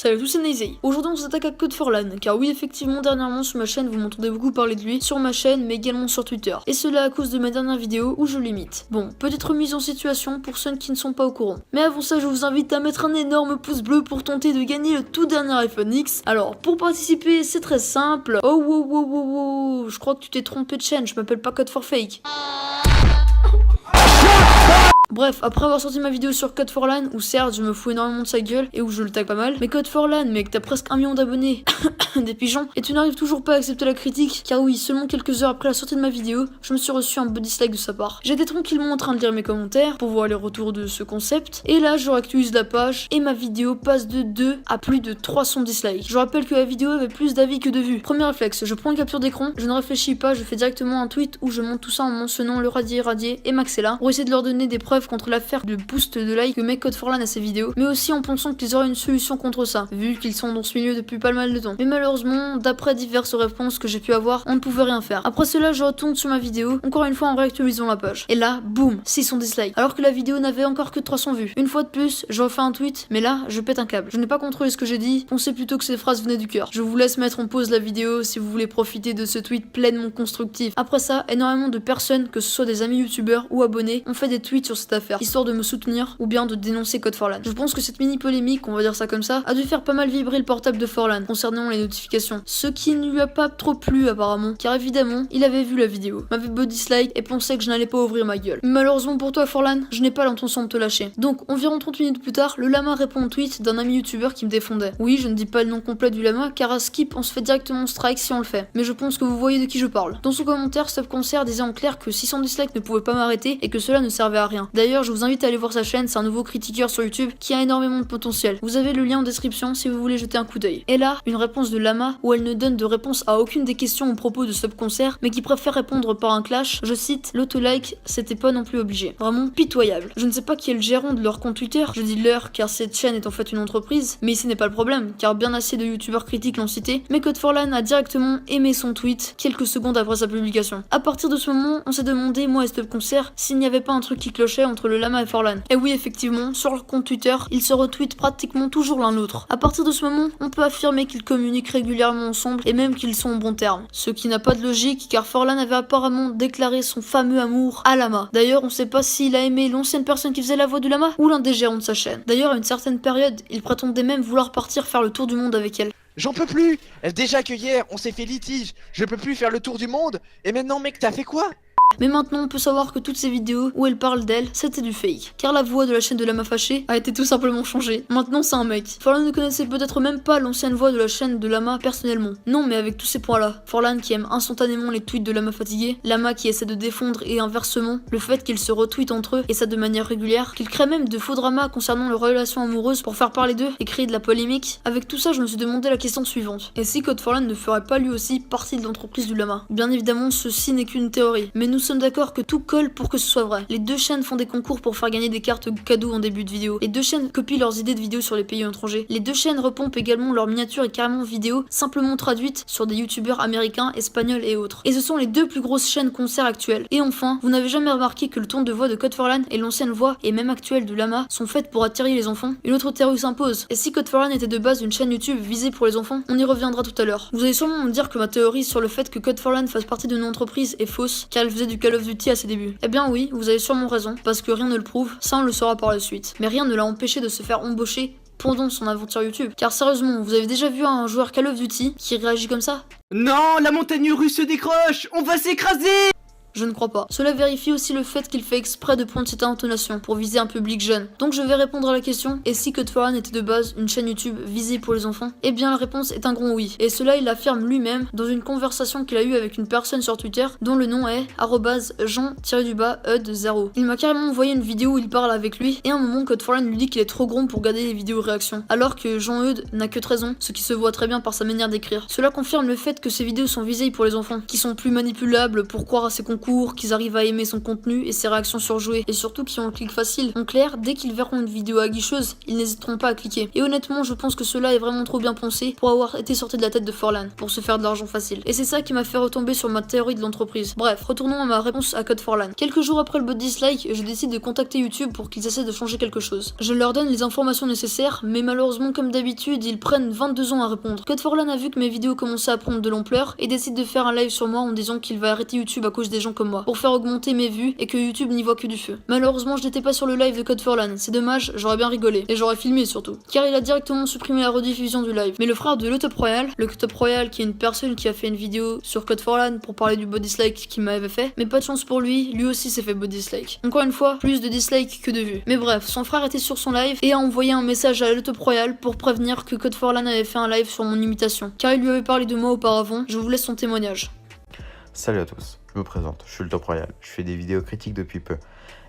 Salut à tous, c'est Neizei. Aujourd'hui on s'attaque à Code for LAN, car oui effectivement dernièrement sur ma chaîne vous m'entendez beaucoup parler de lui, sur ma chaîne mais également sur Twitter. Et cela à cause de ma dernière vidéo où je l'imite. Bon, petite remise en situation pour ceux qui ne sont pas au courant. Mais avant ça je vous invite à mettre un énorme pouce bleu pour tenter de gagner le tout dernier iPhone X. Alors pour participer c'est très simple. Oh wow wow wow wow, je crois que tu t'es trompé de chaîne, je m'appelle pas Code for Fake. Bref, après avoir sorti ma vidéo sur Code for LAN, où certes je me fous énormément de sa gueule et où je le tag pas mal, mais Code for LAN, mec, t'as presque 1 million d'abonnés, des pigeons, et tu n'arrives toujours pas à accepter la critique, car oui, seulement quelques heures après la sortie de ma vidéo, je me suis reçu un body dislike de sa part. J'étais tranquillement en train de lire mes commentaires pour voir les retours de ce concept, et là je réactualise la page, et ma vidéo passe de 2 à plus de 300 dislikes. Je rappelle que la vidéo avait plus d'avis que de vues. Premier réflexe, je prends une capture d'écran, je ne réfléchis pas, je fais directement un tweet où je monte tout ça en mentionnant le radier et Maxella, pour essayer de leur donner des preuves contre l'affaire de boost de like que met Code for LAN à ses vidéos, mais aussi en pensant qu'ils auraient une solution contre ça, vu qu'ils sont dans ce milieu depuis pas mal de temps. Mais malheureusement, d'après diverses réponses que j'ai pu avoir, on ne pouvait rien faire. Après cela, je retourne sur ma vidéo, encore une fois en réactualisant la page. Et là, boum, 600 dislikes, alors que la vidéo n'avait encore que 300 vues. Une fois de plus, je refais un tweet, mais là, je pète un câble. Je n'ai pas contrôlé ce que j'ai dit, pensez plutôt que ces phrases venaient du cœur. Je vous laisse mettre en pause la vidéo si vous voulez profiter de ce tweet pleinement constructif. Après ça, énormément de personnes, que ce soit des amis youtubeurs ou abonnés, ont fait des tweets sur cette affaire, histoire de me soutenir ou bien de dénoncer Code for LAN. Je pense que cette mini polémique, on va dire ça comme ça, a dû faire pas mal vibrer le portable de for LAN concernant les notifications, ce qui ne lui a pas trop plu apparemment, car évidemment, il avait vu la vidéo, m'avait beau dislike et pensait que je n'allais pas ouvrir ma gueule. Mais malheureusement pour toi for LAN, je n'ai pas l'intention de te lâcher. Donc environ 30 minutes plus tard, le lama répond au tweet d'un ami youtubeur qui me défendait. Oui, je ne dis pas le nom complet du lama, car à skip on se fait directement strike si on le fait, mais je pense que vous voyez de qui je parle. Dans son commentaire, Stop Concert disait en clair que 600 dislikes ne pouvaient pas m'arrêter et que cela ne servait à rien. D'ailleurs, je vous invite à aller voir sa chaîne, c'est un nouveau critiqueur sur YouTube qui a énormément de potentiel. Vous avez le lien en description si vous voulez jeter un coup d'œil. Et là, une réponse de Lama où elle ne donne de réponse à aucune des questions au propos de Stop Concert, mais qui préfère répondre par un clash. Je cite, l'autolike, c'était pas non plus obligé. Vraiment pitoyable. Je ne sais pas qui est le gérant de leur compte Twitter, je dis leur car cette chaîne est en fait une entreprise, mais ici n'est pas le problème, car bien assez de youtubeurs critiques l'ont cité, mais Code for LAN a directement aimé son tweet quelques secondes après sa publication. À partir de ce moment, on s'est demandé, moi et Stop Concert, s'il n'y avait pas un truc qui clochait entre le Lama et for LAN. Et oui, effectivement, sur leur compte Twitter, ils se retweetent pratiquement toujours l'un l'autre. À partir de ce moment, on peut affirmer qu'ils communiquent régulièrement ensemble et même qu'ils sont en bons termes. Ce qui n'a pas de logique car for LAN avait apparemment déclaré son fameux amour à Lama. D'ailleurs, on sait pas s'il a aimé l'ancienne personne qui faisait la voix du Lama ou l'un des gérants de sa chaîne. D'ailleurs, à une certaine période, il prétendait même vouloir partir faire le tour du monde avec elle. J'en peux plus. Déjà que hier on s'est fait litige, je peux plus faire le tour du monde. Et maintenant mec, t'as fait quoi? Mais maintenant on peut savoir que toutes ces vidéos où elle parle d'elle, c'était du fake. Car la voix de la chaîne de Lama Fâché a été tout simplement changée. Maintenant c'est un mec. for LAN ne connaissait peut-être même pas l'ancienne voix de la chaîne de Lama personnellement. Non, mais avec tous ces points là, for LAN qui aime instantanément les tweets de Lama fatigué, Lama qui essaie de défendre et inversement, le fait qu'ils se retweetent entre eux et ça de manière régulière, qu'ils créent même de faux dramas concernant leurs relations amoureuses pour faire parler d'eux et créer de la polémique. Avec tout ça, je me suis demandé la question suivante. Et si Code for LAN ne ferait pas lui aussi partie de l'entreprise du Lama? Bien évidemment, ceci n'est qu'une théorie, mais nous sommes d'accord que tout colle pour que ce soit vrai. Les deux chaînes font des concours pour faire gagner des cartes cadeaux en début de vidéo. Les deux chaînes copient leurs idées de vidéos sur les pays étrangers. Les deux chaînes repompent également leurs miniatures et carrément vidéos simplement traduites sur des youtubeurs américains, espagnols et autres. Et ce sont les deux plus grosses chaînes concerts actuelles. Et enfin, vous n'avez jamais remarqué que le ton de voix de Code for LAN et l'ancienne voix et même actuelle de Lama sont faites pour attirer les enfants? Une autre théorie s'impose. Et si Code for LAN était de base une chaîne YouTube visée pour les enfants? On y reviendra tout à l'heure. Vous allez sûrement me dire que ma théorie sur le fait que Code for LAN fasse partie d'une entreprise est fausse, car elle faisait du Call of Duty à ses débuts. Eh bien oui, vous avez sûrement raison, parce que rien ne le prouve, ça on le saura par la suite. Mais rien ne l'a empêché de se faire embaucher pendant son aventure YouTube. Car sérieusement, vous avez déjà vu un joueur Call of Duty qui réagit comme ça? Non, la montagne russe se décroche, on va s'écraser! Je ne crois pas. Cela vérifie aussi le fait qu'il fait exprès de prendre cette intonation pour viser un public jeune. Donc je vais répondre à la question, et si Code for LAN était de base une chaîne YouTube visée pour les enfants? Eh bien la réponse est un grand oui. Et cela il l'affirme lui-même dans une conversation qu'il a eue avec une personne sur Twitter dont le nom est @jean-eud0. Il m'a carrément envoyé une vidéo où il parle avec lui et à un moment Code for LAN lui dit qu'il est trop grand pour garder les vidéos réactions. Alors que Jean-Eud n'a que 13 ans, ce qui se voit très bien par sa manière d'écrire. Cela confirme le fait que ces vidéos sont visées pour les enfants, qui sont plus manipulables pour croire à ces concours court, qu'ils arrivent à aimer son contenu et ses réactions surjouées, et surtout qu'ils ont le clic facile. En clair, dès qu'ils verront une vidéo aguicheuse, ils n'hésiteront pas à cliquer. Et honnêtement, je pense que cela est vraiment trop bien pensé pour avoir été sorti de la tête de Forlan, pour se faire de l'argent facile. Et c'est ça qui m'a fait retomber sur ma théorie de l'entreprise. Bref, retournons à ma réponse à Code Forlan. Quelques jours après le bot dislike, je décide de contacter YouTube pour qu'ils essaient de changer quelque chose. Je leur donne les informations nécessaires, mais malheureusement, comme d'habitude, ils prennent 22 ans à répondre. Code Forlan a vu que mes vidéos commençaient à prendre de l'ampleur et décide de faire un live sur moi en disant qu'il va arrêter YouTube à cause des gens comme moi, pour faire augmenter mes vues et que YouTube n'y voit que du feu. Malheureusement, je n'étais pas sur le live de Code Forlan, c'est dommage, j'aurais bien rigolé, et j'aurais filmé surtout, car il a directement supprimé la rediffusion du live. Mais le frère de l'Utop Royal, le Top Royal qui est une personne qui a fait une vidéo sur Code Forlan pour parler du bot dislike qu'il m'avait fait, mais pas de chance pour lui aussi s'est fait bot dislike. Encore une fois, plus de dislikes que de vues. Mais bref, son frère était sur son live et a envoyé un message à l'Utop Royal pour prévenir que Code Forlan avait fait un live sur mon imitation, car il lui avait parlé de moi auparavant. Je vous laisse son témoignage. Salut à tous, je me présente, je suis le Top Royal, je fais des vidéos critiques depuis peu.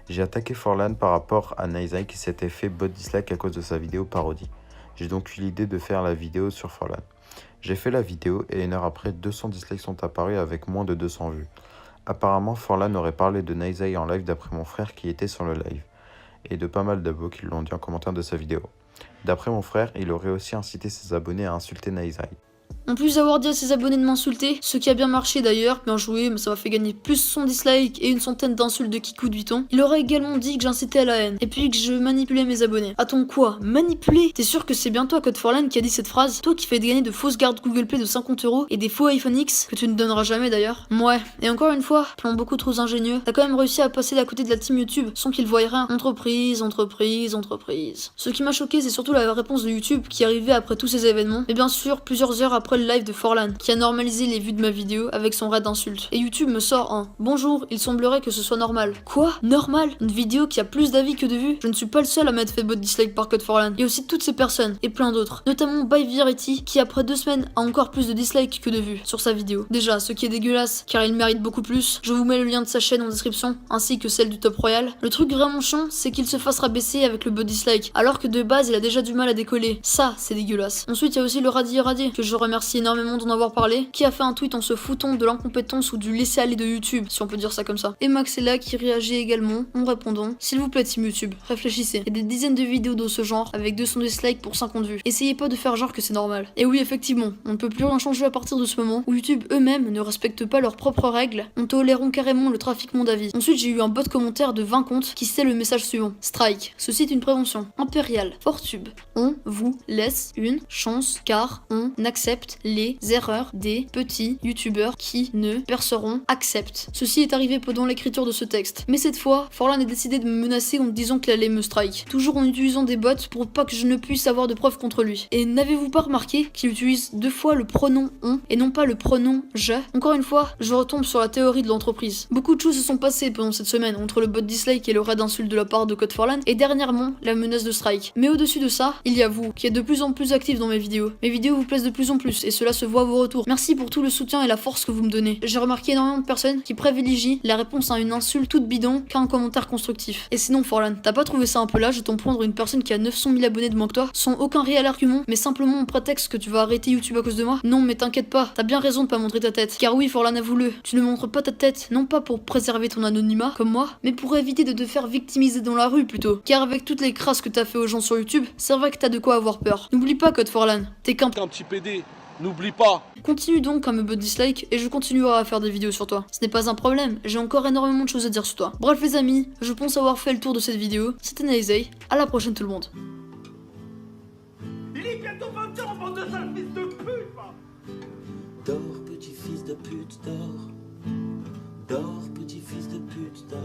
J'ai attaqué Forlan par rapport à Nizai qui s'était fait bot dislike à cause de sa vidéo parodie. J'ai donc eu l'idée de faire la vidéo sur Forlan. J'ai fait la vidéo et une heure après, 200 dislikes sont apparus avec moins de 200 vues. Apparemment, Forlan aurait parlé de Nizai en live d'après mon frère qui était sur le live, et de pas mal d'abos qui l'ont dit en commentaire de sa vidéo. D'après mon frère, il aurait aussi incité ses abonnés à insulter Nizai. En plus d'avoir dit à ses abonnés de m'insulter, ce qui a bien marché d'ailleurs, bien joué, mais ça m'a fait gagner plus 100 dislikes et une centaine d'insultes de Kikou de Vuitton, il aurait également dit que j'incitais à la haine, et puis que je manipulais mes abonnés. Attends quoi? Manipuler? T'es sûr que c'est bien toi, Code Forlan, qui a dit cette phrase? Toi qui fais gagner de fausses cartes Google Play de 50€ et des faux iPhone X, que tu ne donneras jamais d'ailleurs? Ouais, et encore une fois, plan beaucoup trop ingénieux, t'as quand même réussi à passer d'à côté de la team YouTube sans qu'ils voient rien. Entreprise. Ce qui m'a choqué, c'est surtout la réponse de YouTube qui arrivait après tous ces événements, mais bien sûr, plusieurs heures après le live de Forlan, qui a normalisé les vues de ma vidéo avec son raid d'insultes. Et YouTube me sort un « Bonjour, il semblerait que ce soit normal ». Quoi? Normal? Une vidéo qui a plus d'avis que de vues? Je ne suis pas le seul à m'être fait bot dislike par Code Forlan. Il y a aussi toutes ces personnes, et plein d'autres, notamment By Virity, qui après 2 semaines a encore plus de dislikes que de vues sur sa vidéo. Déjà, ce qui est dégueulasse, car il mérite beaucoup plus. Je vous mets le lien de sa chaîne en description, ainsi que celle du Top Royal. Le truc vraiment chiant, c'est qu'il se fasse rabaisser avec le bot dislike, alors que de base il a déjà du mal à décoller. Ça, c'est dégueulasse. Ensuite, il y a aussi le Radi, que je remercie énormément d'en avoir parlé, qui a fait un tweet en se foutant de l'incompétence ou du laisser-aller de YouTube, si on peut dire ça comme ça. Et Max est là qui réagit également en répondant « S'il vous plaît team YouTube, réfléchissez. Il y a des dizaines de vidéos de ce genre avec 200 dislikes pour 50 vues. Essayez pas de faire genre que c'est normal. » Et oui, effectivement, on ne peut plus rien changer à partir de ce moment où YouTube eux-mêmes ne respectent pas leurs propres règles, on toléreront carrément le trafiquement d'avis. Ensuite, j'ai eu un bot commentaire de 20 comptes qui citait le message suivant. Strike. Ceci est une prévention. Impérial. Fortube. On vous laisse une chance car on accepte les erreurs des petits youtubeurs qui ne perceront. Accepte. Ceci est arrivé pendant l'écriture de ce texte. Mais cette fois, Forlan a décidé de me menacer en me disant qu'il allait me strike. Toujours en utilisant des bots pour pas que je ne puisse avoir de preuves contre lui. Et n'avez-vous pas remarqué qu'il utilise 2 fois le pronom on et non pas le pronom je? Encore une fois, je retombe sur la théorie de l'entreprise. Beaucoup de choses se sont passées pendant cette semaine entre le bot dislike et le raid d'insulte de la part de Code Forlan et dernièrement la menace de strike. Mais au-dessus de ça, il y a vous qui êtes de plus en plus actifs dans mes vidéos. Mes vidéos vous plaisent de plus en plus et cela se voit à vos retours. Merci pour tout le soutien et la force que vous me donnez. J'ai remarqué énormément de personnes qui privilégient la réponse à une insulte toute bidon qu'à un commentaire constructif. Et sinon Forlan, t'as pas trouvé ça un peu lâche de t'en prendre une personne qui a 900 000 abonnés de moins que toi, sans aucun réel argument, mais simplement en prétexte que tu vas arrêter YouTube à cause de moi? Non mais t'inquiète pas, t'as bien raison de pas montrer ta tête. Car oui, Forlan avoue-le, tu ne montres pas ta tête, non pas pour préserver ton anonymat, comme moi, mais pour éviter de te faire victimiser dans la rue plutôt. Car avec toutes les crasses que t'as fait aux gens sur YouTube, c'est vrai que t'as de quoi avoir peur. N'oublie pas Code Forlan, t'es qu'un petit PD, n'oublie pas. Continue donc à me bot dislike et je continuerai à faire des vidéos sur toi. Ce n'est pas un problème, j'ai encore énormément de choses à dire sur toi. Bref les amis, je pense avoir fait le tour de cette vidéo. C'était Nizai, à la prochaine tout le monde. Il est bientôt 20 ans, bande de sales fils de pute, va. Dors, petit fils de pute, dors. Dors, petit fils de pute, dors.